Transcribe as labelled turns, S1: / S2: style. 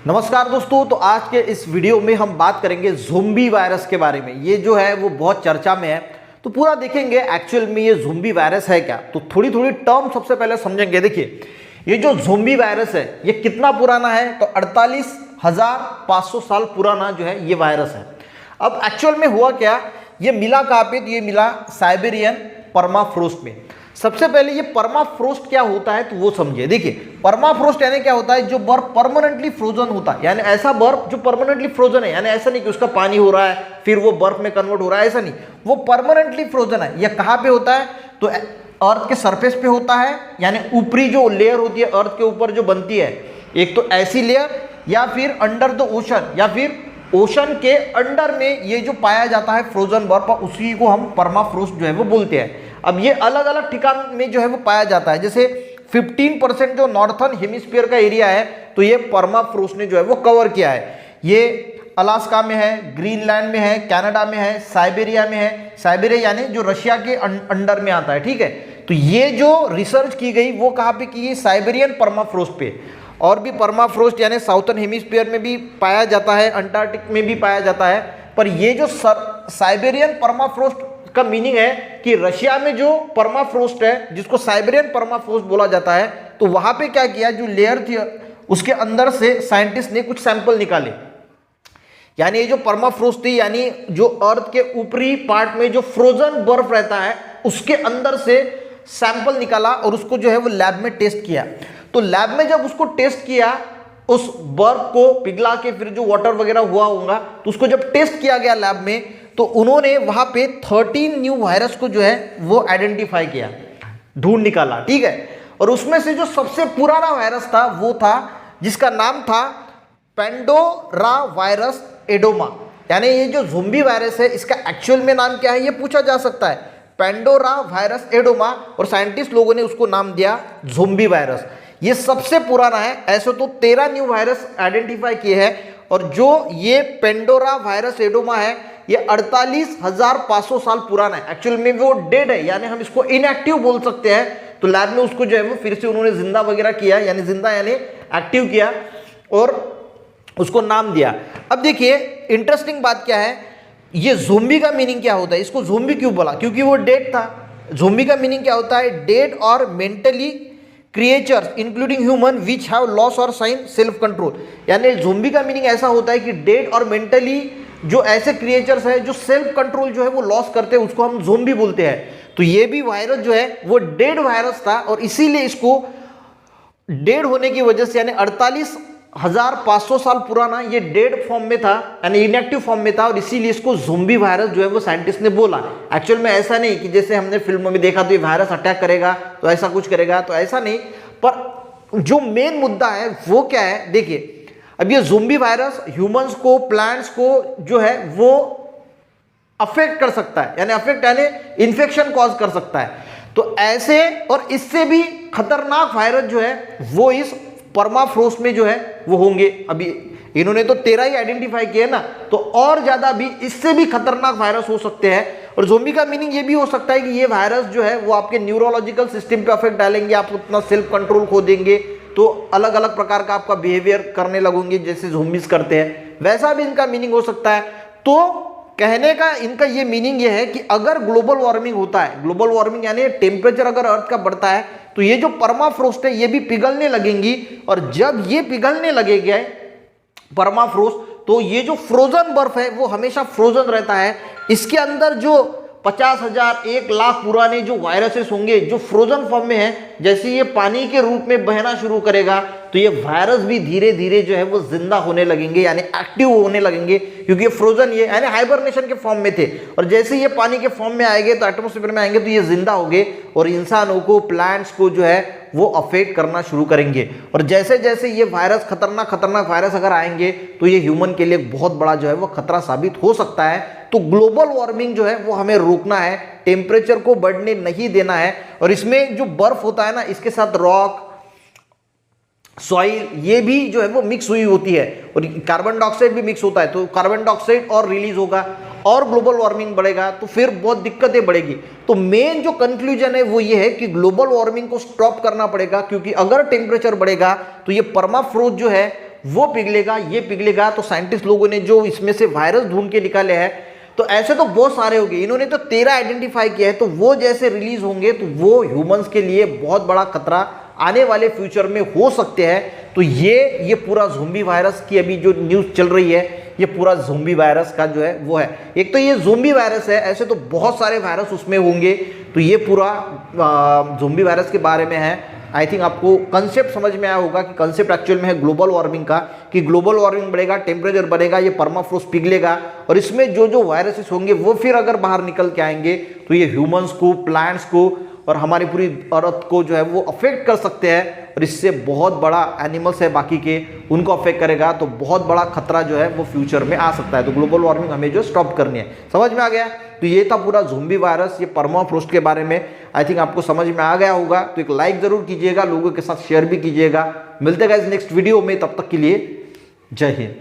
S1: नमस्कार दोस्तों, तो आज के इस वीडियो में हम बात करेंगे ज़ोंबी वायरस के बारे में। ये जो है वो बहुत चर्चा में है, तो पूरा देखेंगे एक्चुअल में ये ज़ोंबी वायरस है क्या। तो थोड़ी थोड़ी टर्म सबसे पहले समझेंगे। देखिए, ये जो ज़ोंबी वायरस है ये कितना पुराना है, तो 48,500 साल पुराना जो है ये वायरस है। अब एक्चुअल में हुआ क्या, ये मिला कहाँ पे, तो ये मिला साइबेरियन परमाफ्रोस्ट में। सबसे पहले ये परमाफ्रोस्ट क्या होता है तो वो समझिए। देखिए, परमाफ्रोस्ट यानी क्या होता है, जो बर्फ परमानेंटली फ्रोजन होता है, यानी ऐसा बर्फ जो परमानेंटली फ्रोजन है, यानी ऐसा नहीं कि उसका पानी हो रहा है फिर वो बर्फ में कन्वर्ट हो रहा है, ऐसा नहीं, वो परमानेंटली फ्रोजन है। ये कहाँ पे होता है, तो अर्थ के सरफेस पे होता है, यानी ऊपरी जो लेयर होती है अर्थ के ऊपर जो बनती है, एक तो ऐसी लेयर, या फिर अंडर द ओशन, या फिर ओशन के अंडर में ये जो पाया जाता है फ्रोजन बर्फ, उसी को हम परमाफ्रोस्ट जो है वो बोलते हैं। अब ये अलग अलग ठिकान में जो है वो पाया जाता है। जैसे 15% जो नॉर्थर्न हेमिस्फीयर का एरिया है, तो ये परमाफ्रोस्ट ने जो है वो कवर किया है। ये अलास्का में है, ग्रीनलैंड में है, कनाडा में है, साइबेरिया में है। साइबेरिया यानी जो रशिया के अंडर में आता है, ठीक है। तो ये जो रिसर्च की गई वो कहाँ पे की गई, साइबेरियन परमाफ्रोस्ट पे। और भी परमाफ्रोस्ट यानी साउथर्न हेमिस्फीयर में भी पाया जाता है, अंटार्कटिक में भी पाया जाता है। पर ये जो साइबेरियन परमाफ्रोस्ट का मीनिंग है कि रशिया में जो परमाफ्रोस्ट है, जिसको साइबेरियन परमाफ्रोस्ट बोला जाता है, तो वहां पे क्या किया, जो लेयर थी उसके अंदर से साइंटिस्ट ने कुछ सैंपल निकाले। यानी ये जो परमाफ्रोस्ट थी, यानी जो अर्थ के ऊपरी पार्ट में जो फ्रोजन बर्फ रहता है, उसके अंदर से सैंपल निकाला और उसको जो है वो लैब में टेस्ट किया। तो लैब में जब उसको टेस्ट किया, उस बर्फ को पिघला के फिर जो वाटर वगैरह हुआ होगा, तो उसको जब टेस्ट किया गया लैब में, तो उन्होंने वहां पे 13 न्यू वायरस को जो है वो आइडेंटिफाई किया, ढूंढ निकाला, ठीक है। और उसमें से जो सबसे पुराना वायरस था वो था जिसका नाम था पेंडोरा वायरस एडोमा। यानी ये जो ज़ोंबी वायरस है, इसका एक्चुअल में नाम क्या है ये पूछा जा सकता है, पेंडोरा वायरस एडोमा, और साइंटिस्ट लोगों ने उसको नाम दिया ज़ोंबी वायरस। ये सबसे पुराना है। ऐसे तो 13 न्यू वायरस आइडेंटिफाई किए हैं, और जो ये पेंडोरा वायरस एडोमा है ये 48,500 साल पुराना है। एक्चुअल में वो डेड है, यानी हम इसको इनएक्टिव बोल सकते हैं। तो लैब में उसको जो है वो फिर से उन्होंने जिंदा वगैरह किया, यानी जिंदा यानी एक्टिव किया, और उसको नाम दिया। अब देखिए, इंटरेस्टिंग बात क्या है, ये ज़ोंबी का मीनिंग क्या होता है, इसको ज़ोंबी क्यों बोला, क्योंकि वो डेड था। ज़ोंबी का मीनिंग क्या होता है, डेड और mentally creatures including human which have loss और साइन सेल्फ कंट्रोल। यानी ज़ोंबी का मीनिंग ऐसा होता है कि डेड और मेंटली जो ऐसे क्रिएचर्स हैं जो सेल्फ कंट्रोल जो है वो लॉस करते हैं, उसको हम ज़ोंबी बोलते हैं। तो ये भी वायरस जो है वो डेड वायरस था, और इसीलिए इसको डेड होने की वजह से, यानी 48,500 साल पुराना ये डेड फॉर्म में था, यानी इनएक्टिव फॉर्म में था, और इसीलिए इसको ज़ोंबी वायरस जो है वो साइंटिस्ट ने बोला। एक्चुअल में ऐसा नहीं कि जैसे हमने फिल्मों में देखा तो ये वायरस अटैक करेगा तो ऐसा कुछ करेगा, तो ऐसा नहीं। पर जो मेन मुद्दा है वो क्या है, देखिए, अब ये ज़ोंबी वायरस ह्यूमंस को, प्लांट्स को जो है वो अफेक्ट कर सकता है, यानी अफेक्ट यानी इन्फेक्शन कॉज कर सकता है। तो ऐसे और इससे भी खतरनाक वायरस जो है वो इस परमाफ्रोस्ट में जो है वो होंगे। अभी इन्होंने तो 13 ही आइडेंटिफाई किए ना, तो और ज्यादा भी इससे भी खतरनाक वायरस हो सकते हैं। और ज़ोंबी का मीनिंग ये भी हो सकता है कि ये वायरस जो है वो आपके न्यूरोलॉजिकल सिस्टम पे अफेक्ट डालेंगे, आप उतना सेल्फ कंट्रोल खो देंगे, तो अलग अलग प्रकार का आपका बिहेवियर करने लगोगे जैसे ज़ोंबीज करते हैं, वैसा भी इनका मीनिंग हो सकता है। तो कहने का इनका ये मीनिंग ये है कि अगर ग्लोबल वार्मिंग होता है, ग्लोबल वार्मिंग यानी टेम्परेचर अगर अर्थ का बढ़ता है, तो ये जो परमाफ्रोस्ट है ये भी पिघलने लगेंगी, और जब ये पिघलने लगेगा परमाफ्रोस्ट, तो ये जो फ्रोजन बर्फ है वो हमेशा फ्रोजन रहता है। इसके अंदर जो 50,000 1,00,000 पुराने जो वायरसेस होंगे जो फ्रोजन फॉर्म में है, जैसे ये पानी के रूप में बहना शुरू करेगा, तो ये वायरस भी धीरे धीरे जो है वो जिंदा होने लगेंगे, यानी एक्टिव होने लगेंगे, क्योंकि ये फ्रोजन ये यानी हाइबरनेशन के फॉर्म में थे, और जैसे ये पानी के फॉर्म में आएंगे तो एटमॉस्फेयर में आएंगे तो ये जिंदा होंगे, और इंसानों को, प्लांट्स को जो है वो अफेक्ट करना शुरू करेंगे। और जैसे जैसे ये वायरस, खतरनाक खतरनाक वायरस अगर आएंगे, तो ये ह्यूमन के लिए बहुत बड़ा जो है वो खतरा साबित हो सकता है। तो ग्लोबल वार्मिंग जो है वो हमें रोकना है, टेम्परेचर को बढ़ने नहीं देना है। और इसमें जो बर्फ होता है ना, इसके साथ रॉक, सॉइल, ये भी जो है वो मिक्स हुई होती है, और कार्बन डाइऑक्साइड भी मिक्स होता है, तो कार्बन डाइऑक्साइड और रिलीज होगा, और ग्लोबल वार्मिंग बढ़ेगा, तो फिर बहुत दिक्कतें बढ़ेगी। तो मेन जो कंक्लूजन है वो ये है कि ग्लोबल वार्मिंग को स्टॉप करना पड़ेगा, क्योंकि अगर टेम्परेचर बढ़ेगा तो ये परमाफ्रोस्ट जो है वो पिघलेगा, ये पिघलेगा। तो साइंटिस्ट लोगों ने जो इसमें से वायरस ढूंढ के निकाले हैं, तो ऐसे तो बहुत सारे होंगे, इन्होंने तो 13 आइडेंटिफाई किया है। तो वो जैसे रिलीज होंगे तो वो ह्यूमंस के लिए बहुत बड़ा खतरा आने वाले फ्यूचर में हो सकते हैं। तो ये पूरा ज़ोंबी वायरस की अभी जो न्यूज़ चल रही है, ये पूरा ज़ोंबी वायरस का जो है वो है। एक तो ये ज़ोंबी वायरस है, ऐसे तो बहुत सारे वायरस उसमें होंगे। तो ये पूरा ज़ोंबी वायरस के बारे में है। आई थिंक आपको कंसेप्ट समझ में आया होगा कि कंसेप्ट एक्चुअल में है ग्लोबल वार्मिंग का, कि ग्लोबल वार्मिंग बढ़ेगा, टेम्परेचर बढ़ेगा, ये परमाफ्रोस्ट पिघलेगा, और इसमें जो जो वायरसेस होंगे वो फिर अगर बाहर निकल के आएंगे तो ये ह्यूमंस को, प्लांट्स को और हमारी पूरी अर्थ को जो है वो अफेक्ट कर सकते हैं। और इससे बहुत बड़ा एनिमल्स है बाकी के, उनको अफेक्ट करेगा। तो बहुत बड़ा खतरा जो है वो फ्यूचर में आ सकता है। तो ग्लोबल वार्मिंग हमें जो स्टॉप करनी है। समझ में आ गया? तो ये था पूरा ज़ोंबी वायरस, ये परमाफ्रोस्ट के बारे में। आई थिंक आपको समझ में आ गया होगा। तो एक लाइक जरूर कीजिएगा, लोगों के साथ शेयर भी कीजिएगा। मिलते हैं गाइस नेक्स्ट वीडियो में, तब तक के लिए जय हिंद।